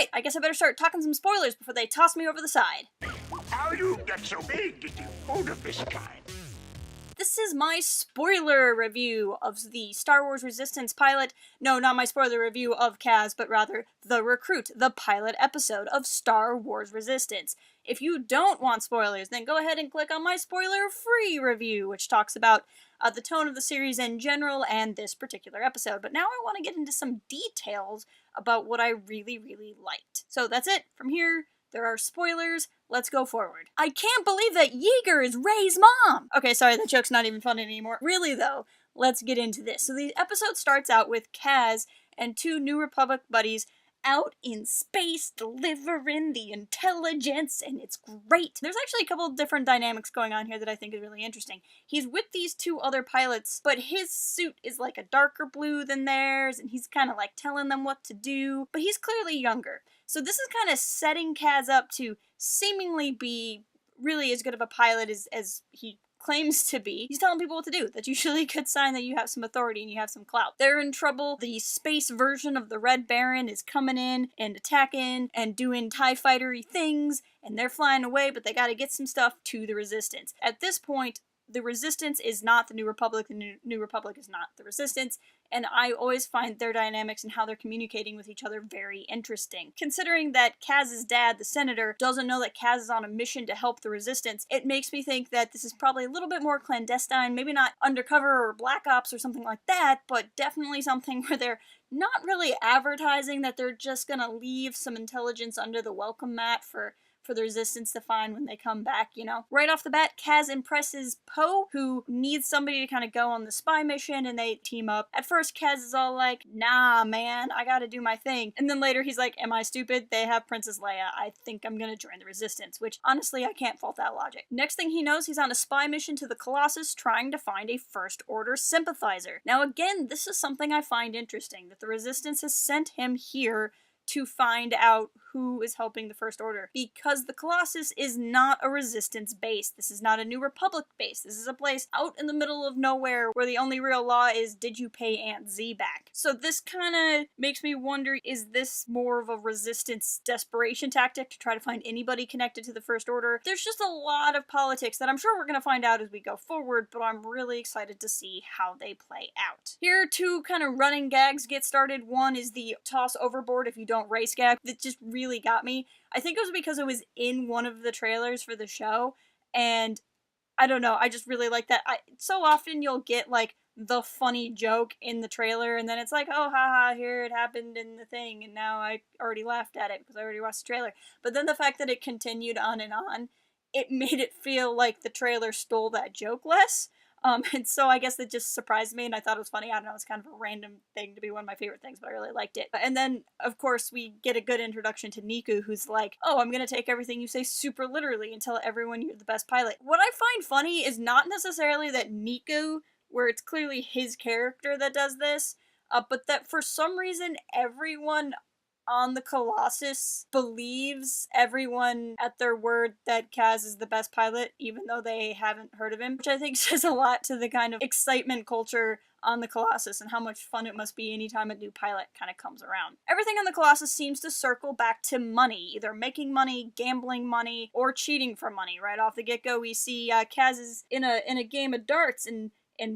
Alright, I guess I better start talking some spoilers before they toss me over the side. How you get so big to do food of this kind? This is my spoiler review of the Star Wars Resistance pilot. No, not my spoiler review of Kaz, but rather The Recruit, the pilot episode of Star Wars Resistance. If you don't want spoilers, then go ahead and click on my spoiler-free review, which talks about the tone of the series in general and this particular episode. But now I want to get into some details about what I really, really liked. So that's it. From here, there are spoilers. Let's go forward. I can't believe that Yeager is Rey's mom! Okay, sorry, that joke's not even funny anymore. Really, though, let's get into this. So the episode starts out with Kaz and two New Republic buddies out in space delivering the intelligence, and it's great. There's actually a couple of different dynamics going on here that I think is really interesting. He's with these two other pilots, but his suit is like a darker blue than theirs, and he's kind of like telling them what to do, but he's clearly younger. So this is kind of setting Kaz up to seemingly be really as good of a pilot as he claims to be. He's telling people what to do. That's usually a good sign that you have some authority and you have some clout. They're in trouble. The space version of the Red Baron is coming in and attacking and doing TIE Fighter-y things, and they're flying away, but they gotta get some stuff to the Resistance. At this point, the Resistance is not the New Republic, the New Republic is not the Resistance, and I always find their dynamics and how they're communicating with each other very interesting. Considering that Kaz's dad, the Senator, doesn't know that Kaz is on a mission to help the Resistance, it makes me think that this is probably a little bit more clandestine, maybe not undercover or black ops or something like that, but definitely something where they're not really advertising that they're just gonna leave some intelligence under the welcome mat for the Resistance to find when they come back, you know? Right off the bat, Kaz impresses Poe, who needs somebody to kind of go on the spy mission, and they team up. At first, Kaz is all like, nah, man, I gotta do my thing. And then later he's like, am I stupid? They have Princess Leia. I think I'm gonna join the Resistance, which, honestly, I can't fault that logic. Next thing he knows, he's on a spy mission to the Colossus, trying to find a First Order sympathizer. Now, again, this is something I find interesting, that the Resistance has sent him here to find out who is helping the First Order, because the Colossus is not a Resistance base. This is not a New Republic base. This is a place out in the middle of nowhere where the only real law is, did you pay Aunt Z back? So this kind of makes me wonder, is this more of a Resistance desperation tactic to try to find anybody connected to the First Order? There's just a lot of politics that I'm sure we're going to find out as we go forward, but I'm really excited to see how they play out. Here, two kind of running gags get started. One is the toss overboard if you don't race gag that just really got me. I think it was because it was in one of the trailers for the show, and I don't know, I just really like that. So often you'll get like the funny joke in the trailer, and then it's like, oh haha, here it happened in the thing, and now I already laughed at it because I already watched the trailer. But then the fact that it continued on and on, it made it feel like the trailer stole that joke less. And so I guess it just surprised me, and I thought it was funny. I don't know, it's kind of a random thing to be one of my favorite things, but I really liked it. And then, of course, we get a good introduction to Neeku, who's like, oh, I'm gonna take everything you say super literally and tell everyone you're the best pilot. What I find funny is not necessarily that Neeku, where it's clearly his character that does this, but that for some reason everyone on the Colossus believes everyone at their word that Kaz is the best pilot, even though they haven't heard of him, which I think says a lot to the kind of excitement culture on the Colossus and how much fun it must be anytime a new pilot kind of comes around. Everything on the Colossus seems to circle back to money, either making money, gambling money, or cheating for money. Right off the get-go, we see Kaz is in a game of darts and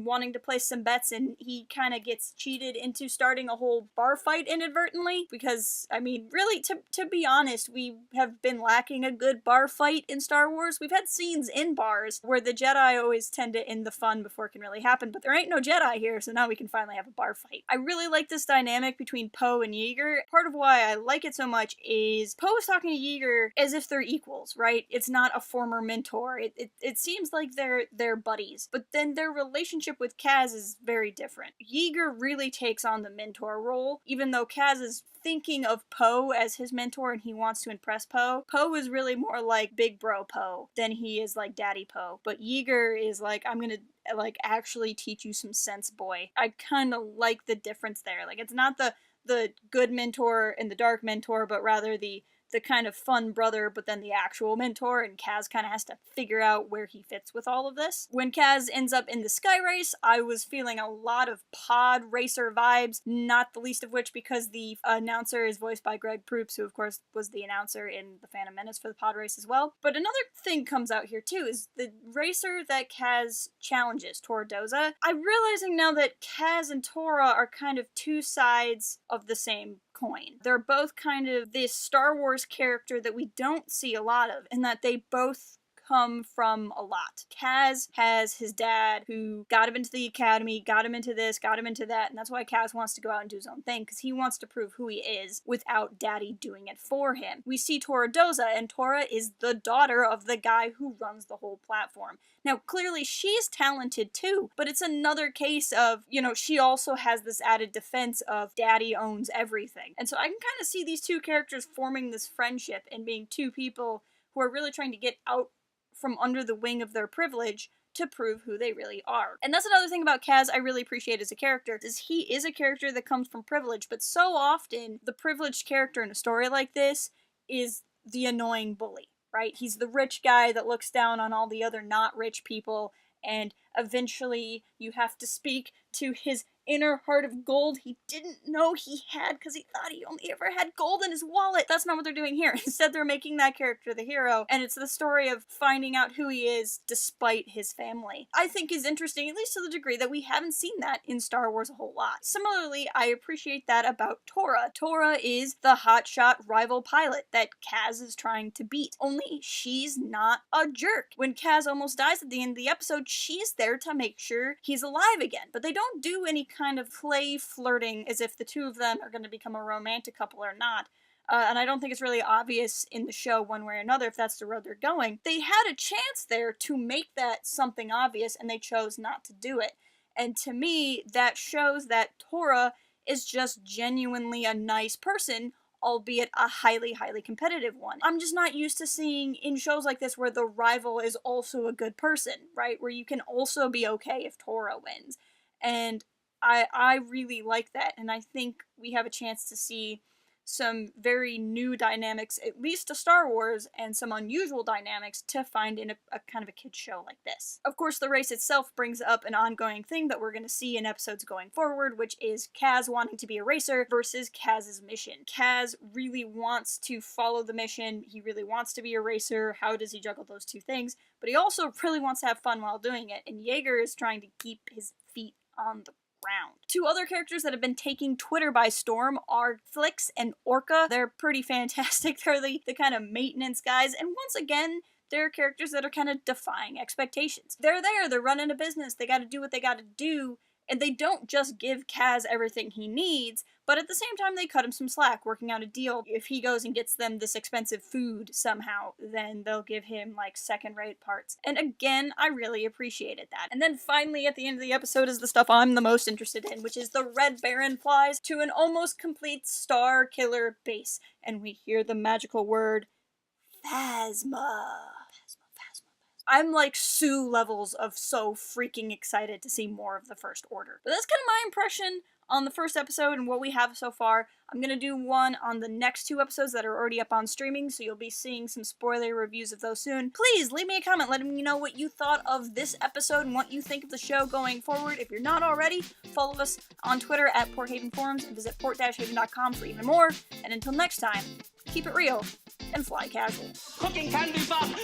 wanting to place some bets, and he kind of gets cheated into starting a whole bar fight inadvertently, because, I mean, really, to be honest, we have been lacking a good bar fight in Star Wars. We've had scenes in bars where the Jedi always tend to end the fun before it can really happen, but there ain't no Jedi here, so now we can finally have a bar fight. I really like this dynamic between Poe and Yeager. Part of why I like it so much is Poe is talking to Yeager as if they're equals, right? It's not a former mentor. It seems like they're buddies, but then their relationship with Kaz is very different. Yeager really takes on the mentor role, even though Kaz is thinking of Poe as his mentor and he wants to impress Poe. Poe is really more like big bro Poe than he is like daddy Poe. But Yeager is like, I'm gonna like actually teach you some sense, boy. I kind of like the difference there. Like, it's not the good mentor and the dark mentor, but rather the the kind of fun brother, but then the actual mentor, and Kaz kind of has to figure out where he fits with all of this. When Kaz ends up in the Sky Race, I was feeling a lot of pod racer vibes, not the least of which because the announcer is voiced by Greg Proops, who of course was the announcer in The Phantom Menace for the pod race as well. But another thing comes out here too, is the racer that Kaz challenges, Tora Doza. I'm realizing now that Kaz and Tora are kind of two sides of the same coin. They're both kind of this Star Wars character that we don't see a lot of, in that they both come from a lot. Kaz has his dad who got him into the academy, got him into this, got him into that, and that's why Kaz wants to go out and do his own thing, because he wants to prove who he is without daddy doing it for him. We see Tora Doza, and Tora is the daughter of the guy who runs the whole platform. Now, clearly she's talented too, but it's another case of, she also has this added defense of daddy owns everything. And so I can kind of see these two characters forming this friendship and being two people who are really trying to get out from under the wing of their privilege to prove who they really are. And that's another thing about Kaz I really appreciate as a character, is he is a character that comes from privilege, but so often the privileged character in a story like this is the annoying bully, right? He's the rich guy that looks down on all the other not rich people, and eventually you have to speak to his inner heart of gold he didn't know he had because he thought he only ever had gold in his wallet. That's not what they're doing here. Instead, they're making that character the hero, and it's the story of finding out who he is despite his family. I think is interesting, at least to the degree that we haven't seen that in Star Wars a whole lot. Similarly, I appreciate that about Tora. Tora is the hotshot rival pilot that Kaz is trying to beat, only she's not a jerk. When Kaz almost dies at the end of the episode, she's there to make sure he's alive again, but they don't do any kind of play flirting as if the two of them are going to become a romantic couple or not. And I don't think it's really obvious in the show one way or another if that's the road they're going. They had a chance there to make that something obvious, and they chose not to do it. And to me, that shows that Tora is just genuinely a nice person, albeit a highly, highly competitive one. I'm just not used to seeing in shows like this where the rival is also a good person, right? Where you can also be okay if Tora wins. And I really like that, and I think we have a chance to see some very new dynamics, at least to Star Wars, and some unusual dynamics to find in a kind of a kid's show like this. Of course, the race itself brings up an ongoing thing that we're going to see in episodes going forward, which is Kaz wanting to be a racer versus Kaz's mission. Kaz really wants to follow the mission, he really wants to be a racer. How does he juggle those two things? But he also really wants to have fun while doing it, and Yeager is trying to keep his feet on the ground. Two other characters that have been taking Twitter by storm are Flix and Orca. They're pretty fantastic. They're the kind of maintenance guys, and once again, they're characters that are kind of defying expectations. They're there, they're running a business, they gotta do what they gotta do, and they don't just give Kaz everything he needs, but at the same time they cut him some slack, working out a deal. If he goes and gets them this expensive food somehow, then they'll give him like second-rate parts. And again, I really appreciated that. And then finally at the end of the episode is the stuff I'm the most interested in, which is the Red Baron flies to an almost complete Star Killer base, and we hear the magical word Phasma. I'm like Sue levels of so freaking excited to see more of the First Order. But that's kind of my impression on the first episode and what we have so far. I'm gonna do one on the next two episodes that are already up on streaming, so you'll be seeing some spoiler reviews of those soon. Please leave me a comment letting me know what you thought of this episode and what you think of the show going forward. If you're not already, follow us on Twitter at Port Haven Forums and visit port-haven.com for even more. And until next time, keep it real and fly casual. Cooking candy, Bob!